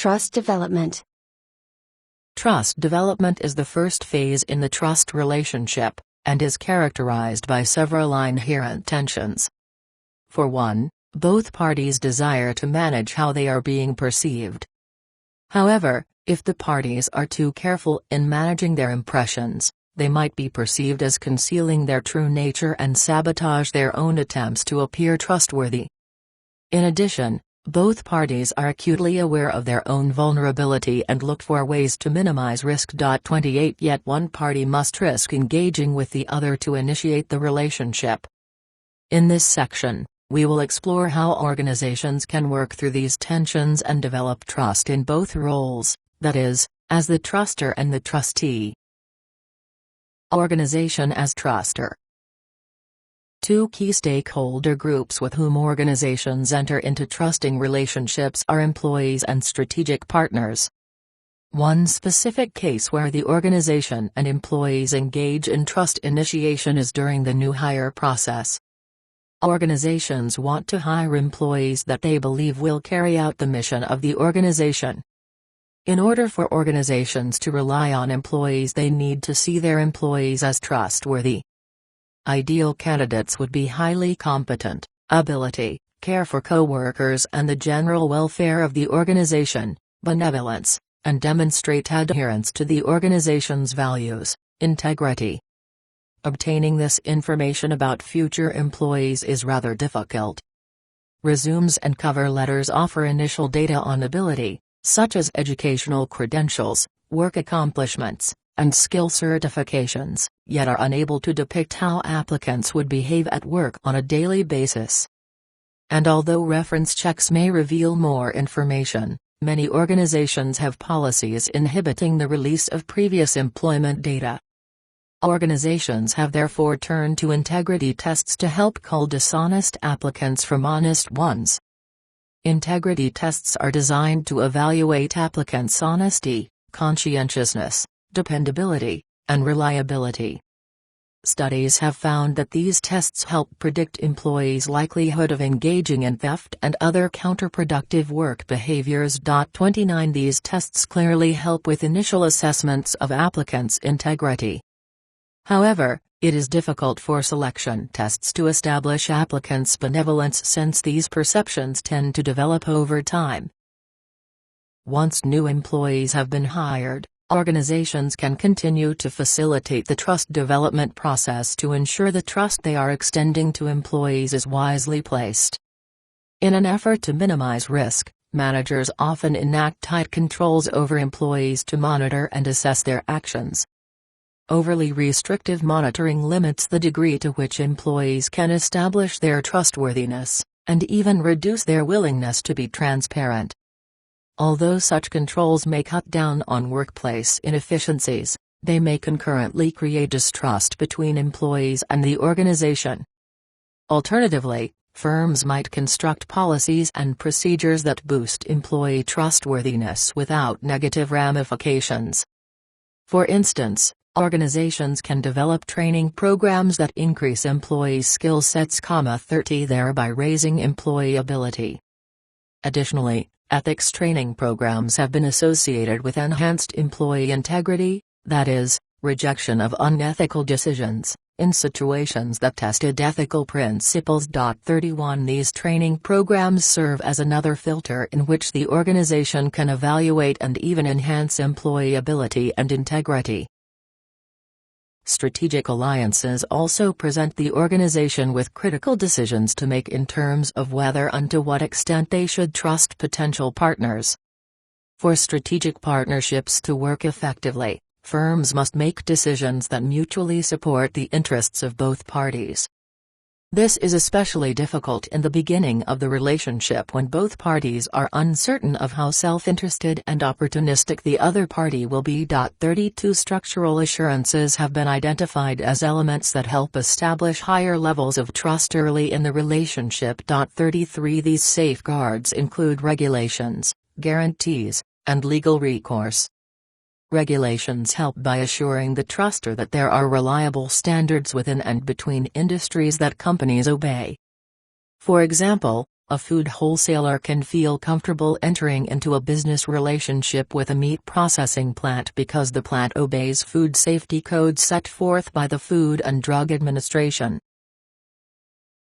Trust development. Trust development is the first phase in the trust relationship, and is characterized by several inherent tensions. For one, both parties desire to manage how they are being perceived. However, if the parties are too careful in managing their impressions, they might be perceived as concealing their true nature and sabotage their own attempts to appear trustworthy. In addition, both parties are acutely aware of their own vulnerability and look for ways to minimize risk. 28 Yet one party must risk engaging with the other to initiate the relationship. In this section, we will explore how organizations can work through these tensions and develop trust in both roles, that is, as the trustor and the trustee. Organization as trustor. Two key stakeholder groups with whom organizations enter into trusting relationships are employees and strategic partners. One specific case where the organization and employees engage in trust initiation is during the new hire process. Organizations want to hire employees that they believe will carry out the mission of the organization. In order for organizations to rely on employees, they need to see their employees as trustworthy. Ideal candidates would be highly competent, ability, care for coworkers and the general welfare of the organization, benevolence, and demonstrate adherence to the organization's values, integrity. Obtaining this information about future employees is rather difficult. Resumes and cover letters offer initial data on ability, such as educational credentials, work accomplishments, and skill certifications, yet are unable to depict how applicants would behave at work on a daily basis. And although reference checks may reveal more information, many organizations have policies inhibiting the release of previous employment data. Organizations have therefore turned to integrity tests to help cull dishonest applicants from honest ones. Integrity tests are designed to evaluate applicants' honesty, conscientiousness, dependability, and reliability. Studies have found that these tests help predict employees' likelihood of engaging in theft and other counterproductive work behaviors. 29 These tests clearly help with initial assessments of applicants' integrity. However, it is difficult for selection tests to establish applicants' benevolence since these perceptions tend to develop over time. Once new employees have been hired, organizations can continue to facilitate the trust development process to ensure the trust they are extending to employees is wisely placed. In an effort to minimize risk, managers often enact tight controls over employees to monitor and assess their actions. Overly restrictive monitoring limits the degree to which employees can establish their trustworthiness, and even reduce their willingness to be transparent. Although such controls may cut down on workplace inefficiencies, they may concurrently create distrust between employees and the organization. Alternatively, firms might construct policies and procedures that boost employee trustworthiness without negative ramifications. For instance, organizations can develop training programs that increase employees' skill sets, 30 thereby raising employability. Additionally, ethics training programs have been associated with enhanced employee integrity, that is, rejection of unethical decisions, in situations that tested ethical principles. 31 These training programs serve as another filter in which the organization can evaluate and even enhance employability and integrity. Strategic alliances also present the organization with critical decisions to make in terms of whether and to what extent they should trust potential partners. For strategic partnerships to work effectively, firms must make decisions that mutually support the interests of both parties. This is especially difficult in the beginning of the relationship when both parties are uncertain of how self-interested and opportunistic the other party will be. 32 Structural assurances have been identified as elements that help establish higher levels of trust early in the relationship. 33 These safeguards include regulations, guarantees, and legal recourse. Regulations help by assuring the trustor that there are reliable standards within and between industries that companies obey. For example, A food wholesaler can feel comfortable entering into a business relationship with a meat processing plant because the plant obeys food safety codes set forth by the Food and Drug Administration.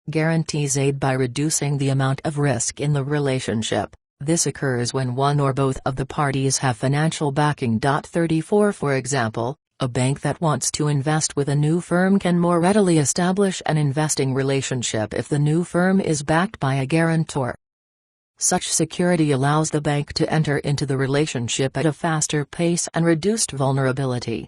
Guarantees aid by reducing the amount of risk in the relationship. This occurs when one or both of the parties have financial backing. 34 For example, a bank that wants to invest with a new firm can more readily establish an investing relationship if the new firm is backed by a guarantor. Such security allows the bank to enter into the relationship at a faster pace and reduced vulnerability.